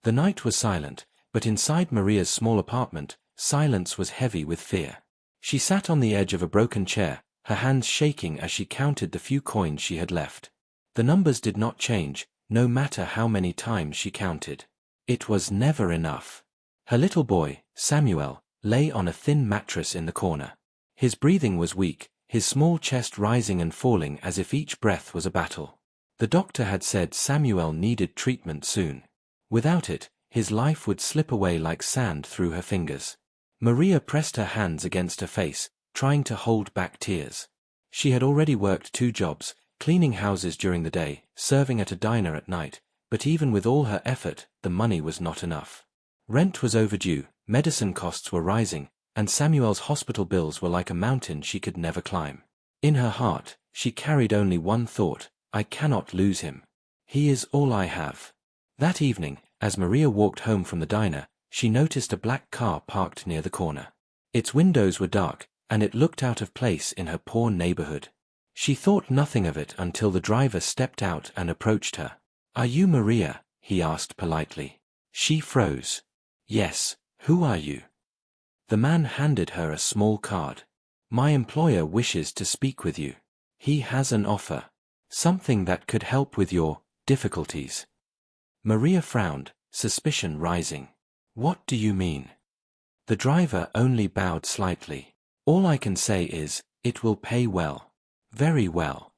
The night was silent, but inside Maria's small apartment, silence was heavy with fear. She sat on the edge of a broken chair, her hands shaking as she counted the few coins she had left. The numbers did not change, no matter how many times she counted. It was never enough. Her little boy, Samuel, lay on a thin mattress in the corner. His breathing was weak, his small chest rising and falling as if each breath was a battle. The doctor had said Samuel needed treatment soon. Without it, his life would slip away like sand through her fingers. Maria pressed her hands against her face, trying to hold back tears. She had already worked 2 jobs, cleaning houses during the day, serving at a diner at night, but even with all her effort, the money was not enough. Rent was overdue, medicine costs were rising, and Samuel's hospital bills were like a mountain she could never climb. In her heart, she carried only one thought: I cannot lose him. He is all I have. That evening, as Maria walked home from the diner, she noticed a black car parked near the corner. Its windows were dark, and it looked out of place in her poor neighborhood. She thought nothing of it until the driver stepped out and approached her. "Are you Maria?" he asked politely. She froze. "Yes, who are you?" The man handed her a small card. "My employer wishes to speak with you. He has an offer. Something that could help with your difficulties." Maria frowned, suspicion rising. "What do you mean?" The driver only bowed slightly. "All I can say is, it will pay well. Very well."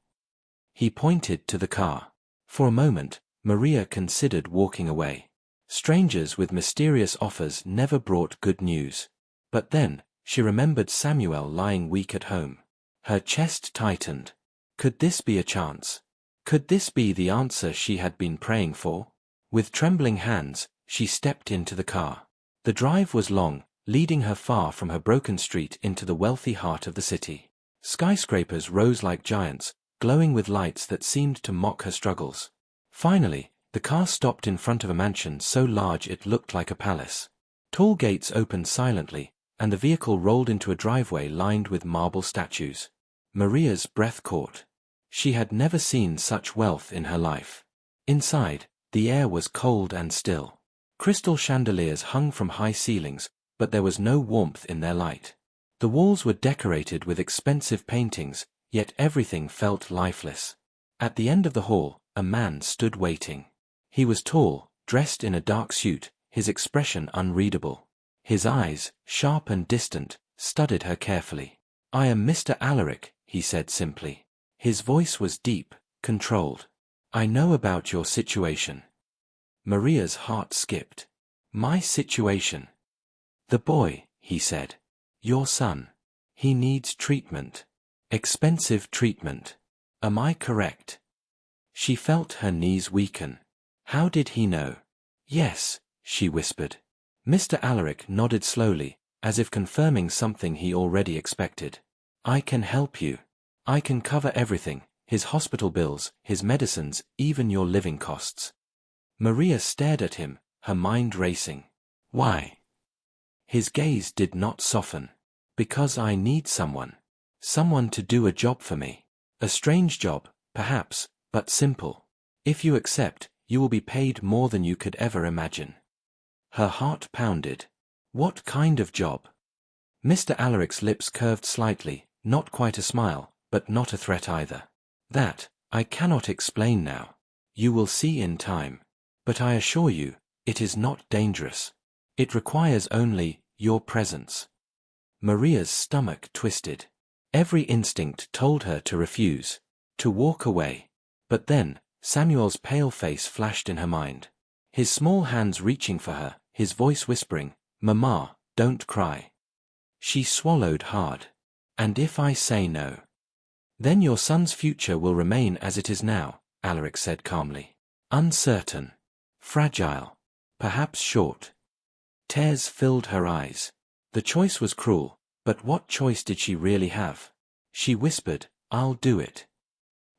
He pointed to the car. For a moment, Maria considered walking away. Strangers with mysterious offers never brought good news. But then, she remembered Samuel lying weak at home. Her chest tightened. Could this be a chance? Could this be the answer she had been praying for? With trembling hands, she stepped into the car. The drive was long, leading her far from her broken street into the wealthy heart of the city. Skyscrapers rose like giants, glowing with lights that seemed to mock her struggles. Finally, the car stopped in front of a mansion so large it looked like a palace. Tall gates opened silently, and the vehicle rolled into a driveway lined with marble statues. Maria's breath caught. She had never seen such wealth in her life. Inside, the air was cold and still. Crystal chandeliers hung from high ceilings, but there was no warmth in their light. The walls were decorated with expensive paintings, yet everything felt lifeless. At the end of the hall, a man stood waiting. He was tall, dressed in a dark suit, his expression unreadable. His eyes, sharp and distant, studied her carefully. "I am Mr. Alaric," he said simply. His voice was deep, controlled. "I know about your situation." Maria's heart skipped. "My situation?" "The boy," he said. "Your son. He needs treatment. Expensive treatment. Am I correct?" She felt her knees weaken. How did he know? "Yes," she whispered. Mr. Alaric nodded slowly, as if confirming something he already expected. "I can help you. I can cover everything, his hospital bills, his medicines, even your living costs." Maria stared at him, her mind racing. "Why?" His gaze did not soften. "Because I need someone. Someone to do a job for me. A strange job, perhaps, but simple. If you accept, you will be paid more than you could ever imagine." Her heart pounded. What kind of job? Mr. Alaric's lips curved slightly, not quite a smile, but not a threat either. "That, I cannot explain now. You will see in time. But I assure you, it is not dangerous. It requires only your presence." Maria's stomach twisted. Every instinct told her to refuse, to walk away. But then, Samuel's pale face flashed in her mind. His small hands reaching for her, his voice whispering, "Mama, don't cry." She swallowed hard. "And if I say no?" "Then your son's future will remain as it is now," Alaric said calmly. "Uncertain. Fragile. Perhaps short." Tears filled her eyes. The choice was cruel, but what choice did she really have? She whispered, "I'll do it."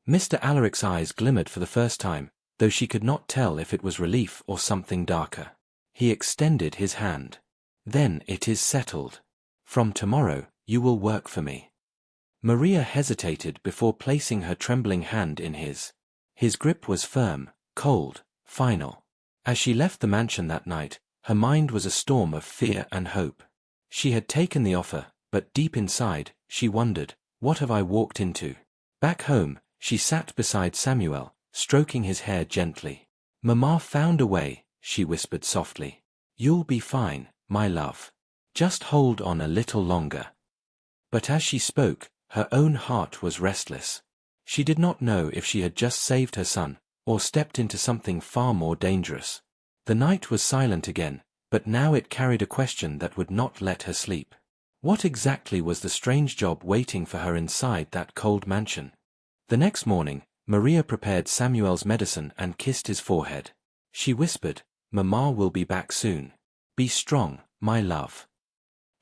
Mr. Alaric's eyes glimmered for the first time, though she could not tell if it was relief or something darker. He extended his hand. "Then it is settled. From tomorrow, you will work for me." Maria hesitated before placing her trembling hand in his. His grip was firm, cold, final. As she left the mansion that night, her mind was a storm of fear and hope. She had taken the offer, but deep inside, she wondered, what have I walked into? Back home, she sat beside Samuel, stroking his hair gently. Mama found a way, she whispered softly. You'll be fine, my love. Just hold on a little longer. But as she spoke, her own heart was restless. She did not know if she had just saved her son, or stepped into something far more dangerous. The night was silent again, but now it carried a question that would not let her sleep. What exactly was the strange job waiting for her inside that cold mansion? The next morning, Maria prepared Samuel's medicine and kissed his forehead. She whispered, Mama will be back soon. Be strong, my love.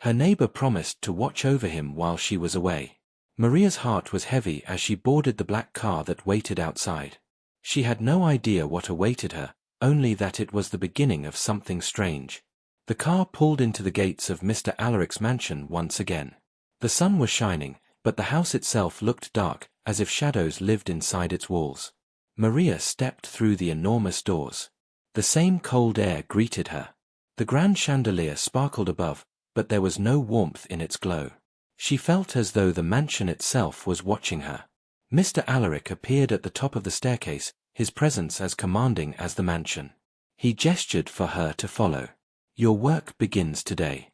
Her neighbor promised to watch over him while she was away. Maria's heart was heavy as she boarded the black car that waited outside. She had no idea what awaited her, only that it was the beginning of something strange. The car pulled into the gates of Mr. Alaric's mansion once again. The sun was shining, but the house itself looked dark, as if shadows lived inside its walls. Maria stepped through the enormous doors. The same cold air greeted her. The grand chandelier sparkled above, but there was no warmth in its glow. She felt as though the mansion itself was watching her. Mr. Alaric appeared at the top of the staircase, his presence as commanding as the mansion. He gestured for her to follow. Your work begins today.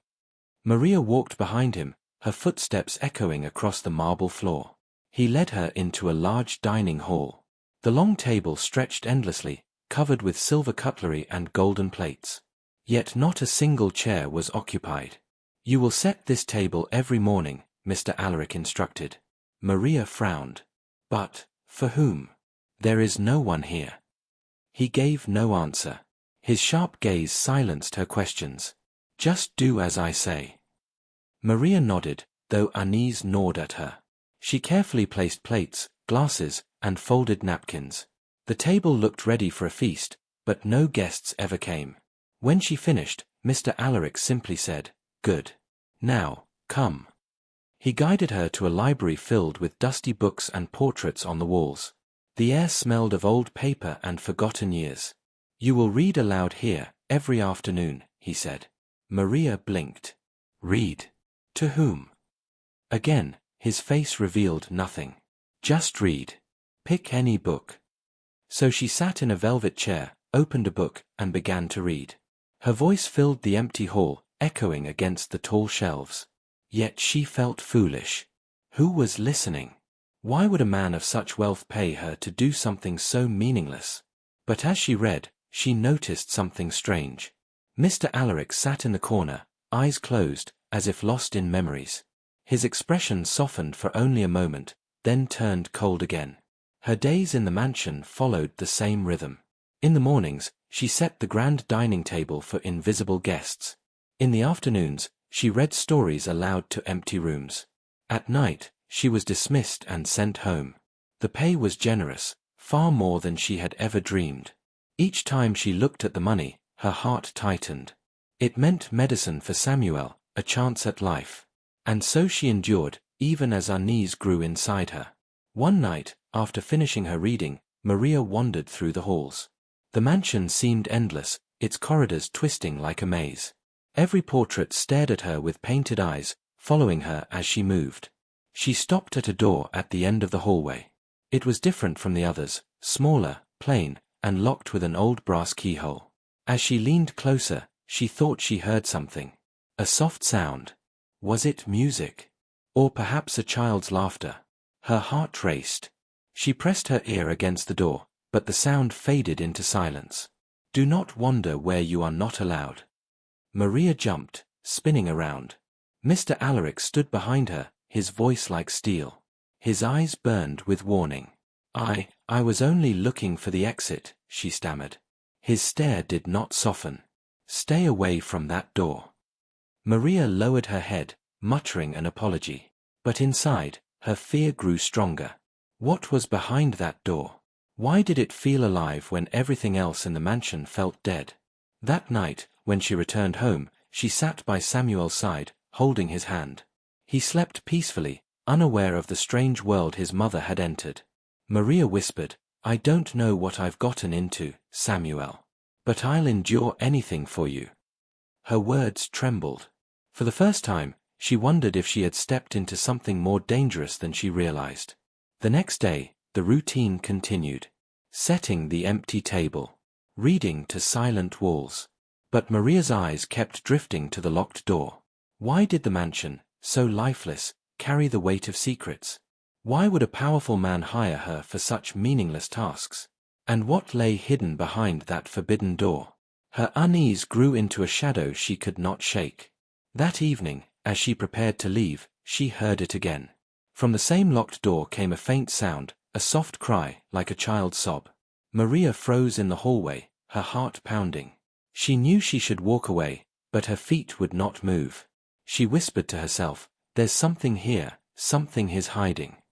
Maria walked behind him, her footsteps echoing across the marble floor. He led her into a large dining hall. The long table stretched endlessly, covered with silver cutlery and golden plates. Yet not a single chair was occupied. You will set this table every morning, Mr. Alaric instructed. Maria frowned. But, for whom? There is no one here. He gave no answer. His sharp gaze silenced her questions. Just do as I say. Maria nodded, though unease gnawed at her. She carefully placed plates, glasses, and folded napkins. The table looked ready for a feast, but no guests ever came. When she finished, Mr. Alaric simply said, Good. Now, come. He guided her to a library filled with dusty books and portraits on the walls. The air smelled of old paper and forgotten years. You will read aloud here, every afternoon, he said. Maria blinked. Read. To whom? Again, his face revealed nothing. Just read. Pick any book. So she sat in a velvet chair, opened a book, and began to read. Her voice filled the empty hall, echoing against the tall shelves. Yet she felt foolish. Who was listening? Why would a man of such wealth pay her to do something so meaningless? But as she read, she noticed something strange. Mr. Alaric sat in the corner, eyes closed, as if lost in memories. His expression softened for only a moment, then turned cold again. Her days in the mansion followed the same rhythm. In the mornings, she set the grand dining table for invisible guests. In the afternoons, she read stories aloud to empty rooms. At night, she was dismissed and sent home. The pay was generous, far more than she had ever dreamed. Each time she looked at the money, her heart tightened. It meant medicine for Samuel, a chance at life. And so she endured, even as unease grew inside her. One night, after finishing her reading, Maria wandered through the halls. The mansion seemed endless, its corridors twisting like a maze. Every portrait stared at her with painted eyes, following her as she moved. She stopped at a door at the end of the hallway. It was different from the others, smaller, plain, and locked with an old brass keyhole. As she leaned closer, she thought she heard something. A soft sound. Was it music? Or perhaps a child's laughter? Her heart raced. She pressed her ear against the door, but the sound faded into silence. Do not wander where you are not allowed. Maria jumped, spinning around. Mr. Alaric stood behind her, his voice like steel. His eyes burned with warning. I was only looking for the exit, she stammered. His stare did not soften. Stay away from that door. Maria lowered her head, muttering an apology. But inside, her fear grew stronger. What was behind that door? Why did it feel alive when everything else in the mansion felt dead? That night, when she returned home, she sat by Samuel's side, holding his hand. He slept peacefully, unaware of the strange world his mother had entered. Maria whispered, I don't know what I've gotten into, Samuel. But I'll endure anything for you." Her words trembled. For the first time, she wondered if she had stepped into something more dangerous than she realized. The next day, the routine continued. Setting the empty table. Reading to silent walls. But Maria's eyes kept drifting to the locked door. Why did the mansion, so lifeless, carry the weight of secrets? Why would a powerful man hire her for such meaningless tasks? And what lay hidden behind that forbidden door? Her unease grew into a shadow she could not shake. That evening, as she prepared to leave, she heard it again. From the same locked door came a faint sound, a soft cry, like a child's sob. Maria froze in the hallway, her heart pounding. She knew she should walk away, but her feet would not move. She whispered to herself, "There's something here, something he's hiding."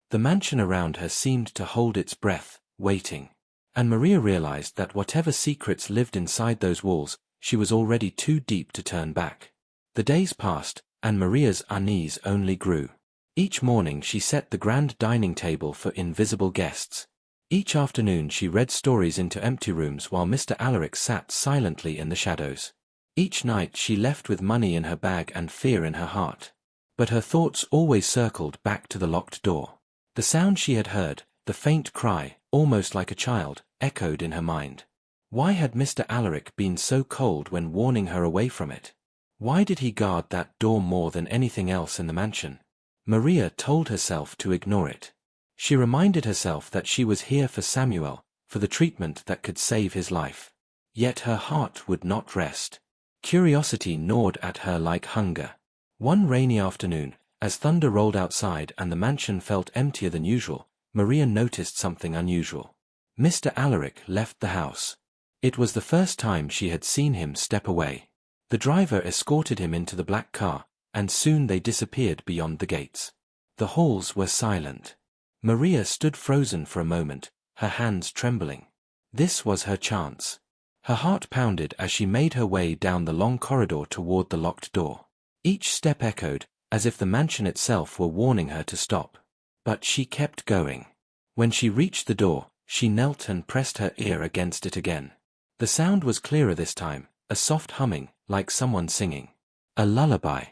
The mansion around her seemed to hold its breath, waiting. And Maria realized that whatever secrets lived inside those walls, she was already too deep to turn back. The days passed, and Maria's unease only grew. Each morning she set the grand dining table for invisible guests. Each afternoon she read stories into empty rooms while Mr. Alaric sat silently in the shadows. Each night she left with money in her bag and fear in her heart. But her thoughts always circled back to the locked door. The sound she had heard, the faint cry, almost like a child, echoed in her mind. Why had Mr. Alaric been so cold when warning her away from it? Why did he guard that door more than anything else in the mansion? Maria told herself to ignore it. She reminded herself that she was here for Samuel, for the treatment that could save his life. Yet her heart would not rest. Curiosity gnawed at her like hunger. One rainy afternoon, as thunder rolled outside and the mansion felt emptier than usual, Maria noticed something unusual. Mr. Alaric left the house. It was the first time she had seen him step away. The driver escorted him into the black car, and soon they disappeared beyond the gates. The halls were silent. Maria stood frozen for a moment, her hands trembling. This was her chance. Her heart pounded as she made her way down the long corridor toward the locked door. Each step echoed, as if the mansion itself were warning her to stop. But she kept going. When she reached the door, she knelt and pressed her ear against it again. The sound was clearer this time, a soft humming, like someone singing. A lullaby.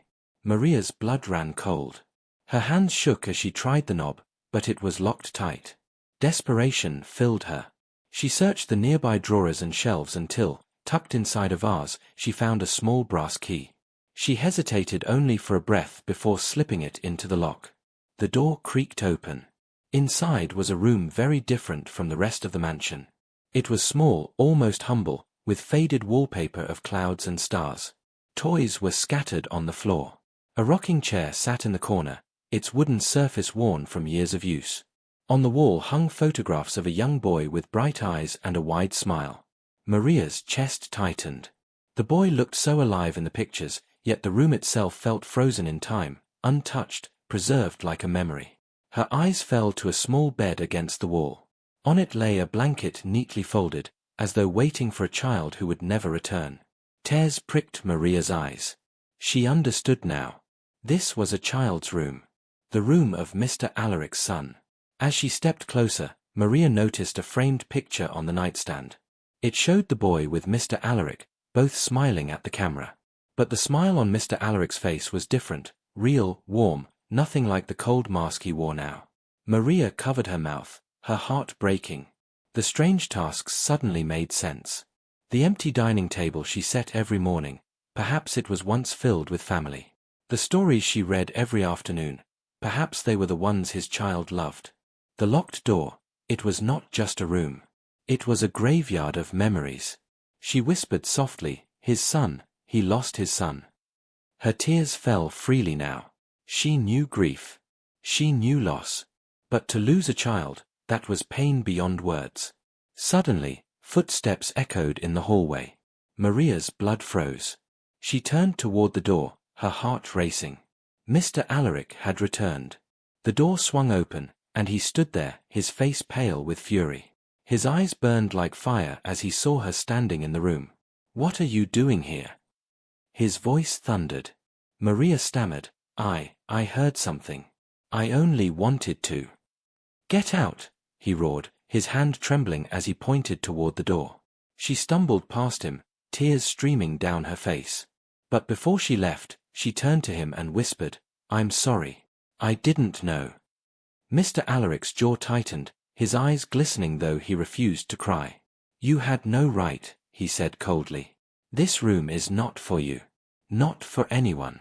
Maria's blood ran cold. Her hands shook as she tried the knob, but it was locked tight. Desperation filled her. She searched the nearby drawers and shelves until, tucked inside a vase, she found a small brass key. She hesitated only for a breath before slipping it into the lock. The door creaked open. Inside was a room very different from the rest of the mansion. It was small, almost humble, with faded wallpaper of clouds and stars. Toys were scattered on the floor. A rocking chair sat in the corner, its wooden surface worn from years of use. On the wall hung photographs of a young boy with bright eyes and a wide smile. Maria's chest tightened. The boy looked so alive in the pictures, yet the room itself felt frozen in time, untouched, preserved like a memory. Her eyes fell to a small bed against the wall. On it lay a blanket neatly folded, as though waiting for a child who would never return. Tears pricked Maria's eyes. She understood now. This was a child's room. The room of Mr. Alaric's son. As she stepped closer, Maria noticed a framed picture on the nightstand. It showed the boy with Mr. Alaric, both smiling at the camera. But the smile on Mr. Alaric's face was different, real, warm, nothing like the cold mask he wore now. Maria covered her mouth, her heart breaking. The strange tasks suddenly made sense. The empty dining table she set every morning, perhaps it was once filled with family. The stories she read every afternoon, perhaps they were the ones his child loved. The locked door, it was not just a room. It was a graveyard of memories. She whispered softly, "His son, he lost his son." Her tears fell freely now. She knew grief. She knew loss. But to lose a child, that was pain beyond words. Suddenly, footsteps echoed in the hallway. Maria's blood froze. She turned toward the door, her heart racing. Mr. Alaric had returned. The door swung open, and he stood there, his face pale with fury. His eyes burned like fire as he saw her standing in the room. "What are you doing here?" His voice thundered. Maria stammered, I heard something. I only wanted to." "Get out," he roared, his hand trembling as he pointed toward the door. She stumbled past him, tears streaming down her face. But before she left, she turned to him and whispered, "I'm sorry. I didn't know." Mr. Alaric's jaw tightened, his eyes glistening though he refused to cry. "You had no right," he said coldly. "This room is not for you. Not for anyone."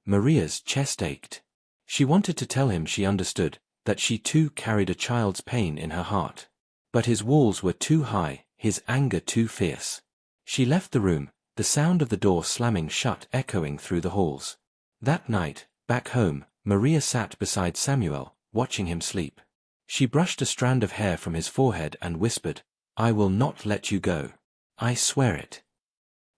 Maria's chest ached. She wanted to tell him she understood, that she too carried a child's pain in her heart. But his walls were too high, his anger too fierce. She left the room, the sound of the door slamming shut echoing through the halls. That night, back home, Maria sat beside Samuel, watching him sleep. She brushed a strand of hair from his forehead and whispered, "I will not let you go. I swear it."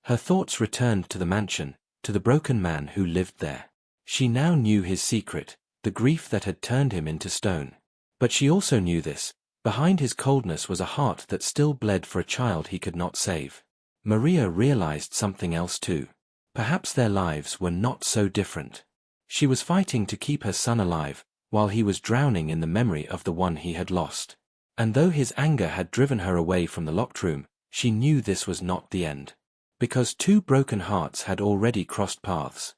Her thoughts returned to the mansion, to the broken man who lived there. She now knew his secret, the grief that had turned him into stone. But she also knew this: behind his coldness was a heart that still bled for a child he could not save. Maria realized something else too. Perhaps their lives were not so different. She was fighting to keep her son alive, while he was drowning in the memory of the one he had lost. And though his anger had driven her away from the locked room, she knew this was not the end. Because two broken hearts had already crossed paths.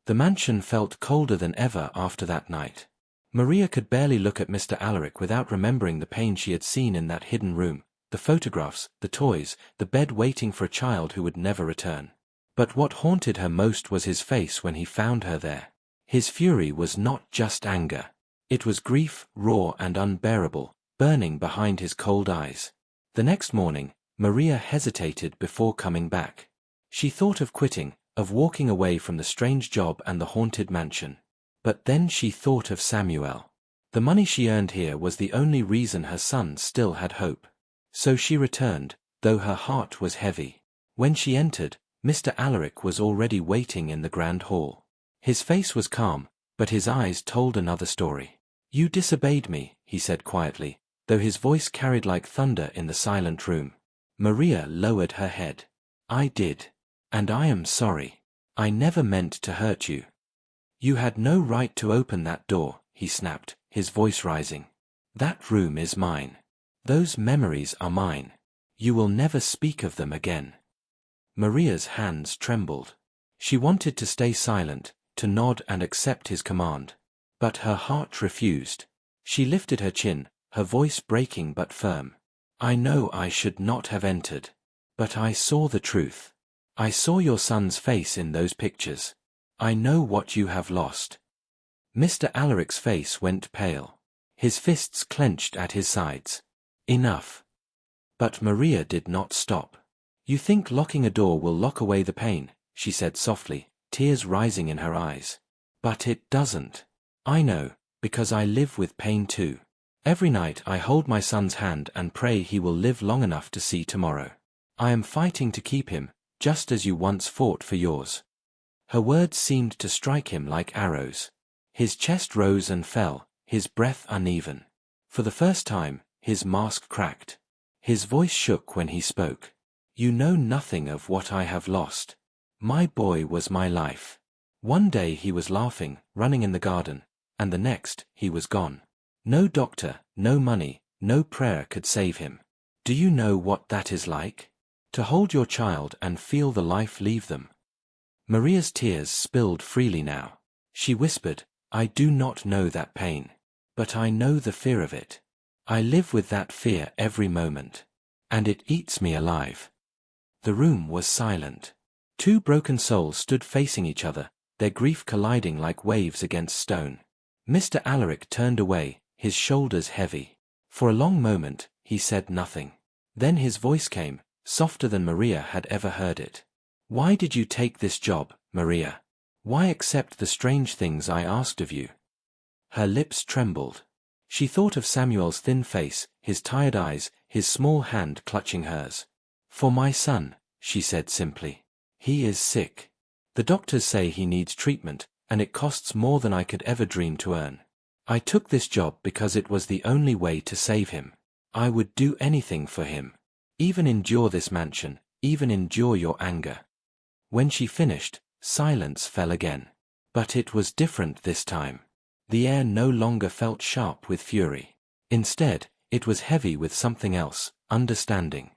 The mansion felt colder than ever after that night. Maria could barely look at Mr. Alaric without remembering the pain she had seen in that hidden room, the photographs, the toys, the bed waiting for a child who would never return. But what haunted her most was his face when he found her there. His fury was not just anger. It was grief, raw and unbearable, burning behind his cold eyes. The next morning, Maria hesitated before coming back. She thought of quitting, of walking away from the strange job and the haunted mansion. But then she thought of Samuel. The money she earned here was the only reason her son still had hope. So she returned, though her heart was heavy. When she entered, Mr. Alaric was already waiting in the grand hall. His face was calm, but his eyes told another story. "You disobeyed me," he said quietly, though his voice carried like thunder in the silent room. Maria lowered her head. "I did. And I am sorry. I never meant to hurt you." "You had no right to open that door," he snapped, his voice rising. "That room is mine. Those memories are mine. You will never speak of them again." Maria's hands trembled. She wanted to stay silent, to nod and accept his command. But her heart refused. She lifted her chin, her voice breaking but firm. "I know I should not have entered. But I saw the truth. I saw your son's face in those pictures. I know what you have lost." Mr. Alaric's face went pale. His fists clenched at his sides. "Enough." But Maria did not stop. "You think locking a door will lock away the pain," she said softly, tears rising in her eyes. "But it doesn't. I know, because I live with pain too. Every night I hold my son's hand and pray he will live long enough to see tomorrow. I am fighting to keep him, just as you once fought for yours." Her words seemed to strike him like arrows. His chest rose and fell, his breath uneven. For the first time, his mask cracked. His voice shook when he spoke. "You know nothing of what I have lost. My boy was my life. One day he was laughing, running in the garden, and the next, he was gone. No doctor, no money, no prayer could save him. Do you know what that is like? To hold your child and feel the life leave them." Maria's tears spilled freely now. She whispered, "I do not know that pain. But I know the fear of it. I live with that fear every moment. And it eats me alive." The room was silent. Two broken souls stood facing each other, their grief colliding like waves against stone. Mr. Alaric turned away, his shoulders heavy. For a long moment, he said nothing. Then his voice came, softer than Maria had ever heard it. "Why did you take this job, Maria? Why accept the strange things I asked of you?" Her lips trembled. She thought of Samuel's thin face, his tired eyes, his small hand clutching hers. "For my son," she said simply. "He is sick. The doctors say he needs treatment, and it costs more than I could ever dream to earn. I took this job because it was the only way to save him. I would do anything for him. Even endure this mansion, even endure your anger." When she finished, silence fell again. But it was different this time. The air no longer felt sharp with fury. Instead, it was heavy with something else, understanding.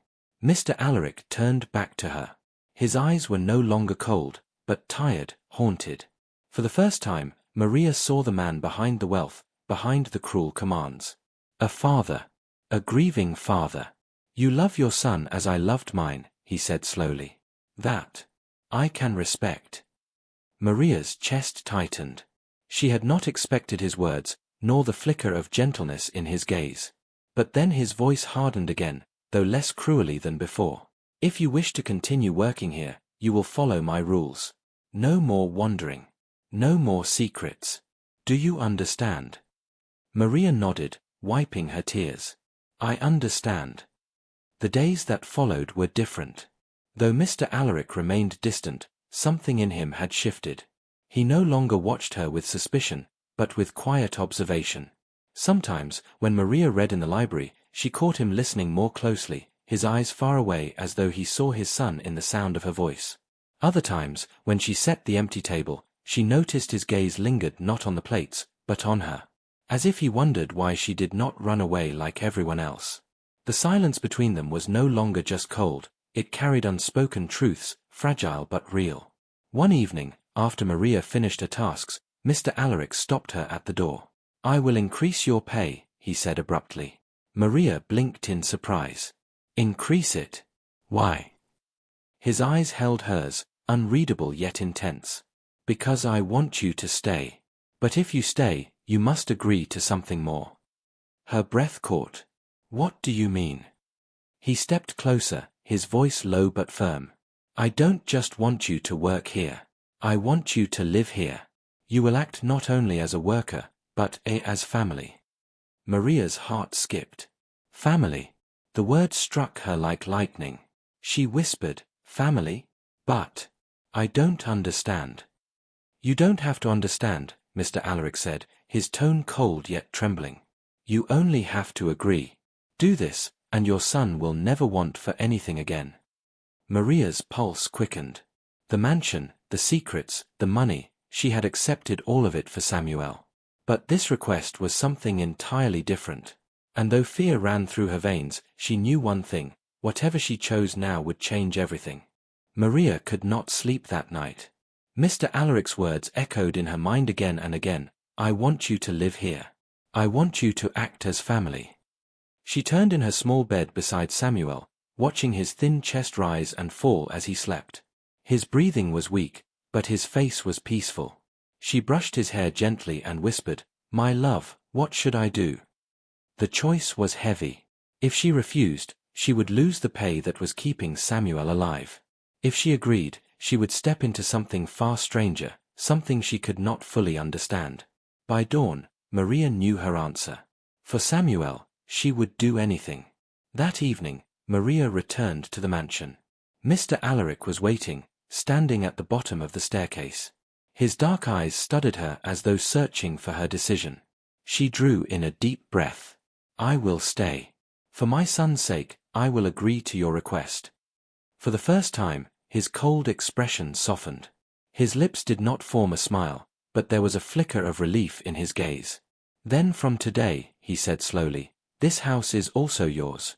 Mr. Alaric turned back to her. His eyes were no longer cold, but tired, haunted. For the first time, Maria saw the man behind the wealth, behind the cruel commands. A father. A grieving father. "You love your son as I loved mine," he said slowly. "That I can respect." Maria's chest tightened. She had not expected his words, nor the flicker of gentleness in his gaze. But then his voice hardened again, though less cruelly than before. "If you wish to continue working here, you will follow my rules. No more wandering. No more secrets. Do you understand?" Maria nodded, wiping her tears. "I understand." The days that followed were different. Though Mr. Alaric remained distant, something in him had shifted. He no longer watched her with suspicion, but with quiet observation. Sometimes, when Maria read in the library, she caught him listening more closely, his eyes far away as though he saw his son in the sound of her voice. Other times, when she set the empty table, she noticed his gaze lingered not on the plates, but on her, as if he wondered why she did not run away like everyone else. The silence between them was no longer just cold, it carried unspoken truths, fragile but real. One evening, after Maria finished her tasks, Mr. Alaric stopped her at the door. "I will increase your pay," he said abruptly. Maria blinked in surprise. "Increase it? Why?" His eyes held hers, unreadable yet intense. "Because I want you to stay. But if you stay, you must agree to something more." Her breath caught. "What do you mean?" He stepped closer, his voice low but firm. "I don't just want you to work here. I want you to live here. You will act not only as a worker, but as family." Maria's heart skipped. Family. The word struck her like lightning. She whispered, "Family? But I don't understand." "You don't have to understand," Mr. Alaric said, his tone cold yet trembling. "You only have to agree. Do this, and your son will never want for anything again." Maria's pulse quickened. The mansion, the secrets, the money, she had accepted all of it for Samuel. But this request was something entirely different. And though fear ran through her veins, she knew one thing: whatever she chose now would change everything. Maria could not sleep that night. Mr. Alaric's words echoed in her mind again and again. "I want you to live here. I want you to act as family." She turned in her small bed beside Samuel, watching his thin chest rise and fall as he slept. His breathing was weak, but his face was peaceful. She brushed his hair gently and whispered, "My love, what should I do?" The choice was heavy. If she refused, she would lose the pay that was keeping Samuel alive. If she agreed, she would step into something far stranger, something she could not fully understand. By dawn, Maria knew her answer. For Samuel, she would do anything. That evening, Maria returned to the mansion. Mr. Alaric was waiting, standing at the bottom of the staircase. His dark eyes studied her as though searching for her decision. She drew in a deep breath. "I will stay. For my son's sake, I will agree to your request." For the first time, his cold expression softened. His lips did not form a smile, but there was a flicker of relief in his gaze. "Then from today," he said slowly, "this house is also yours."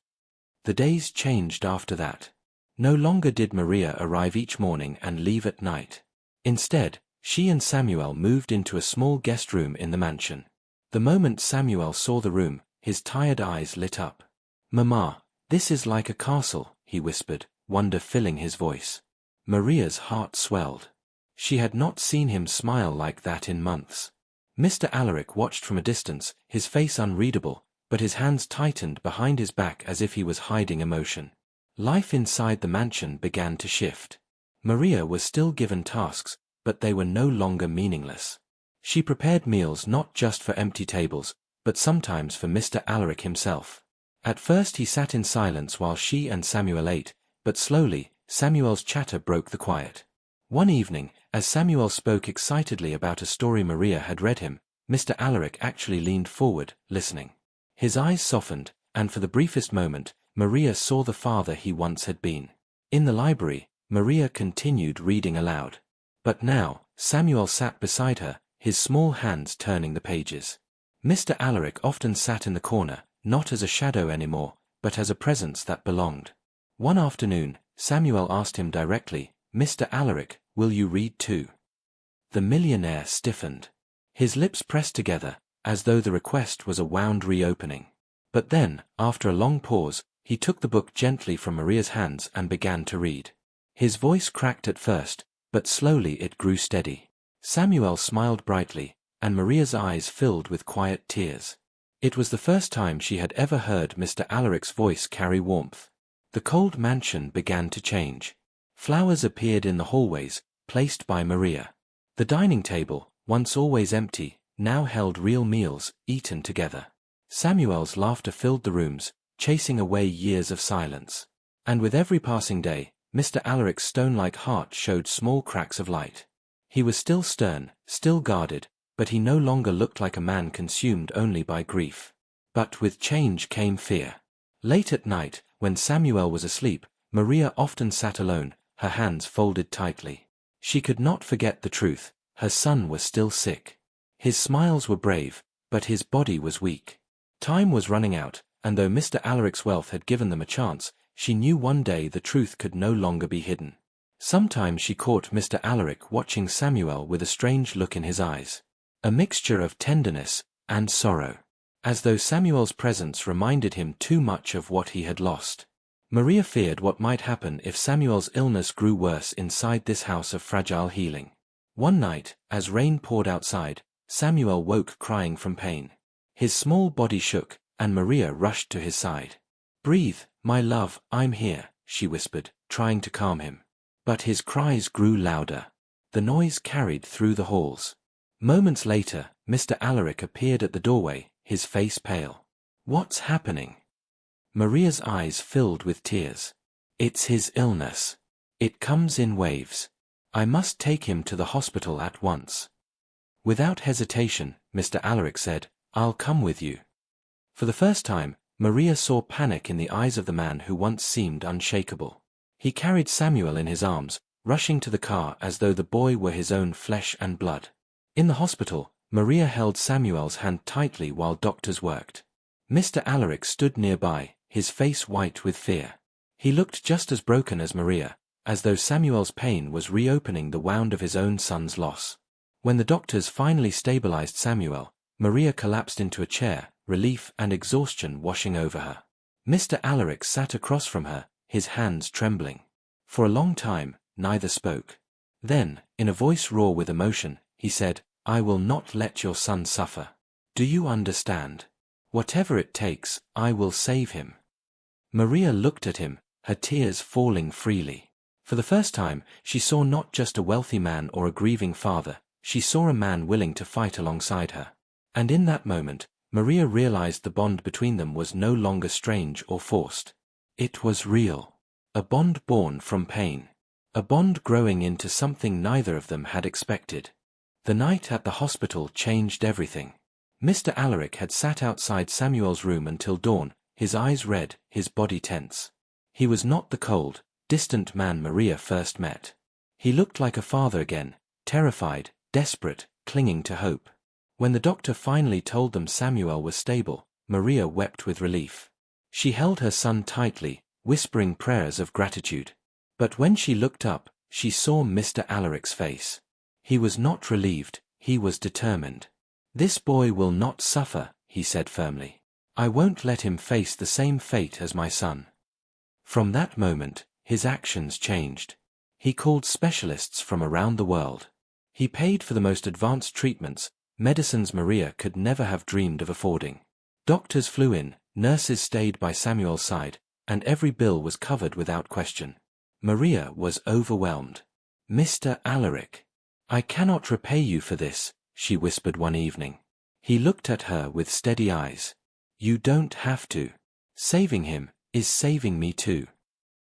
The days changed after that. No longer did Maria arrive each morning and leave at night. Instead, she and Samuel moved into a small guest room in the mansion. The moment Samuel saw the room, his tired eyes lit up. "Mama, this is like a castle," he whispered, wonder filling his voice. Maria's heart swelled. She had not seen him smile like that in months. Mr. Alaric watched from a distance, his face unreadable, but his hands tightened behind his back as if he was hiding emotion. Life inside the mansion began to shift. Maria was still given tasks, but they were no longer meaningless. She prepared meals not just for empty tables, but sometimes for Mr. Alaric himself. At first he sat in silence while she and Samuel ate, but slowly, Samuel's chatter broke the quiet. One evening, as Samuel spoke excitedly about a story Maria had read him, Mr. Alaric actually leaned forward, listening. His eyes softened, and for the briefest moment, Maria saw the father he once had been. In the library, Maria continued reading aloud. But now, Samuel sat beside her, his small hands turning the pages. Mr. Alaric often sat in the corner, not as a shadow anymore, but as a presence that belonged. One afternoon, Samuel asked him directly, "Mr. Alaric, will you read too?" The millionaire stiffened. His lips pressed together, as though the request was a wound reopening. But then, after a long pause, he took the book gently from Maria's hands and began to read. His voice cracked at first, but slowly it grew steady. Samuel smiled brightly, and Maria's eyes filled with quiet tears. It was the first time she had ever heard Mr. Alaric's voice carry warmth. The cold mansion began to change. Flowers appeared in the hallways, placed by Maria. The dining table, once always empty, now held real meals, eaten together. Samuel's laughter filled the rooms, chasing away years of silence. And with every passing day, Mr. Alaric's stone-like heart showed small cracks of light. He was still stern, still guarded, but he no longer looked like a man consumed only by grief. But with change came fear. Late at night, when Samuel was asleep, Maria often sat alone, her hands folded tightly. She could not forget the truth: her son was still sick. His smiles were brave, but his body was weak. Time was running out, and though Mr. Alaric's wealth had given them a chance, she knew one day the truth could no longer be hidden. Sometimes she caught Mr. Alaric watching Samuel with a strange look in his eyes, a mixture of tenderness and sorrow, as though Samuel's presence reminded him too much of what he had lost. Maria feared what might happen if Samuel's illness grew worse inside this house of fragile healing. One night, as rain poured outside, Samuel woke crying from pain. His small body shook, and Maria rushed to his side. "Breathe, my love, I'm here," she whispered, trying to calm him. But his cries grew louder. The noise carried through the halls. Moments later, Mr. Alaric appeared at the doorway, his face pale. "What's happening?" Maria's eyes filled with tears. "It's his illness. It comes in waves. I must take him to the hospital at once." Without hesitation, Mr. Alaric said, "I'll come with you." For the first time, Maria saw panic in the eyes of the man who once seemed unshakable. He carried Samuel in his arms, rushing to the car as though the boy were his own flesh and blood. In the hospital, Maria held Samuel's hand tightly while doctors worked. Mr. Alaric stood nearby, his face white with fear. He looked just as broken as Maria, as though Samuel's pain was reopening the wound of his own son's loss. When the doctors finally stabilized Samuel, Maria collapsed into a chair, relief and exhaustion washing over her. Mr. Alaric sat across from her, his hands trembling. For a long time, neither spoke. Then, in a voice raw with emotion, he said, "I will not let your son suffer. Do you understand? Whatever it takes, I will save him." Maria looked at him, her tears falling freely. For the first time, she saw not just a wealthy man or a grieving father, she saw a man willing to fight alongside her. And in that moment, Maria realized the bond between them was no longer strange or forced. It was real. A bond born from pain. A bond growing into something neither of them had expected. The night at the hospital changed everything. Mr. Alaric had sat outside Samuel's room until dawn, his eyes red, his body tense. He was not the cold, distant man Maria first met. He looked like a father again, terrified, desperate, clinging to hope. When the doctor finally told them Samuel was stable, Maria wept with relief. She held her son tightly, whispering prayers of gratitude. But when she looked up, she saw Mr. Alaric's face. He was not relieved, he was determined. "This boy will not suffer," he said firmly. "I won't let him face the same fate as my son." From that moment, his actions changed. He called specialists from around the world. He paid for the most advanced treatments, medicines Maria could never have dreamed of affording. Doctors flew in, nurses stayed by Samuel's side, and every bill was covered without question. Maria was overwhelmed. "Mr. Alaric, I cannot repay you for this," she whispered one evening. He looked at her with steady eyes. "You don't have to. Saving him is saving me too."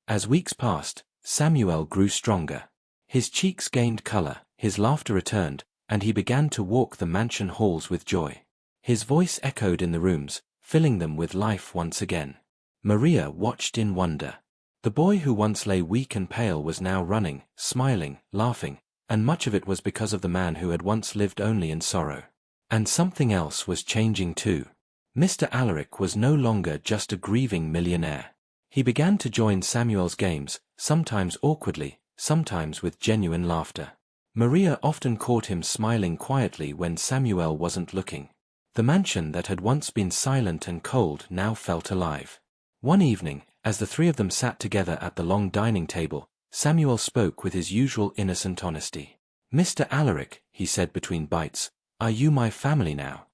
As weeks passed, Samuel grew stronger. His cheeks gained color, his laughter returned, and he began to walk the mansion halls with joy. His voice echoed in the rooms, filling them with life once again. Maria watched in wonder. The boy who once lay weak and pale was now running, smiling, laughing, and much of it was because of the man who had once lived only in sorrow. And something else was changing too. Mr. Alaric was no longer just a grieving millionaire. He began to join Samuel's games, sometimes awkwardly, sometimes with genuine laughter. Maria often caught him smiling quietly when Samuel wasn't looking. The mansion that had once been silent and cold now felt alive. One evening, as the three of them sat together at the long dining table, Samuel spoke with his usual innocent honesty. "Mr. Alaric," he said between bites, "are you my family now?"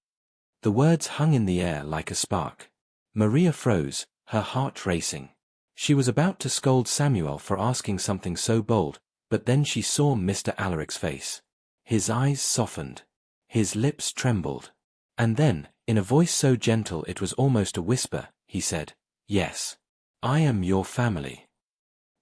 The words hung in the air like a spark. Maria froze, her heart racing. She was about to scold Samuel for asking something so bold, but then she saw Mr. Alaric's face. His eyes softened. His lips trembled. And then, in a voice so gentle it was almost a whisper, he said, "Yes. I am your family."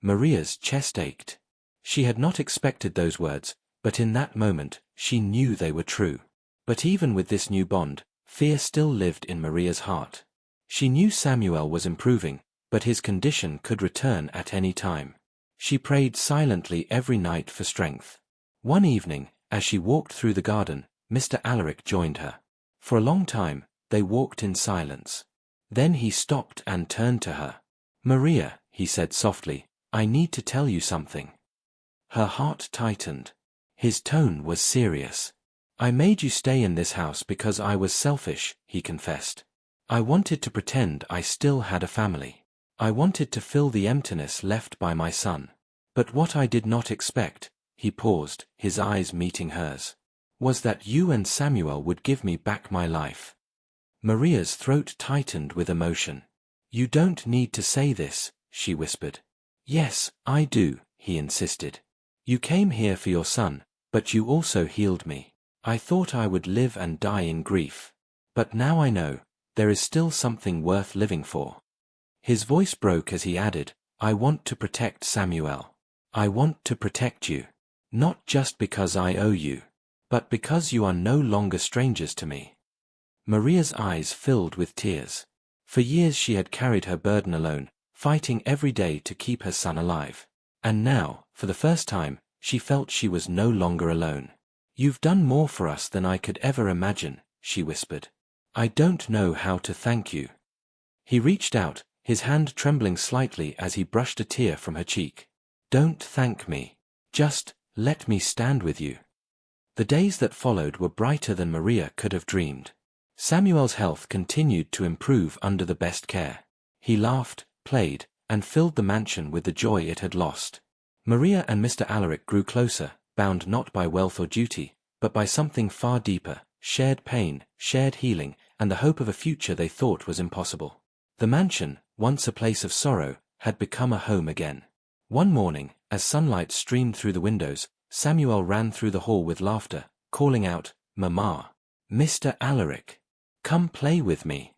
Maria's chest ached. She had not expected those words, but in that moment, she knew they were true. But even with this new bond, fear still lived in Maria's heart. She knew Samuel was improving, but his condition could return at any time. She prayed silently every night for strength. One evening, as she walked through the garden, Mr. Alaric joined her. For a long time, they walked in silence. Then he stopped and turned to her. "Maria," he said softly, "I need to tell you something." Her heart tightened. His tone was serious. "I made you stay in this house because I was selfish," he confessed. "I wanted to pretend I still had a family. I wanted to fill the emptiness left by my son. But what I did not expect," he paused, his eyes meeting hers, "was that you and Samuel would give me back my life." Maria's throat tightened with emotion. "You don't need to say this," she whispered. "Yes, I do," he insisted. "You came here for your son, but you also healed me. I thought I would live and die in grief. But now I know, there is still something worth living for." His voice broke as he added, "I want to protect Samuel. I want to protect you. Not just because I owe you, but because you are no longer strangers to me." Maria's eyes filled with tears. For years she had carried her burden alone, fighting every day to keep her son alive. And now, for the first time, she felt she was no longer alone. "You've done more for us than I could ever imagine," she whispered. "I don't know how to thank you." He reached out, his hand trembling slightly as he brushed a tear from her cheek. "Don't thank me. Just let me stand with you." The days that followed were brighter than Maria could have dreamed. Samuel's health continued to improve under the best care. He laughed, played, and filled the mansion with the joy it had lost. Maria and Mr. Alaric grew closer, bound not by wealth or duty, but by something far deeper, shared pain, shared healing, and the hope of a future they thought was impossible. The mansion, once a place of sorrow, had become a home again. One morning, as sunlight streamed through the windows, Samuel ran through the hall with laughter, calling out, "Mamma! Mr. Alaric! Come play with me."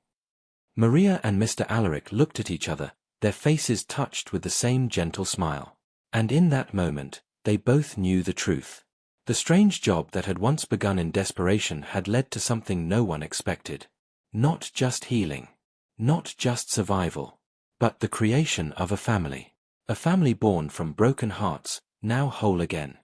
Maria and Mr. Alaric looked at each other, their faces touched with the same gentle smile. And in that moment, they both knew the truth. The strange job that had once begun in desperation had led to something no one expected. Not just healing. Not just survival. But the creation of a family. A family born from broken hearts, now whole again.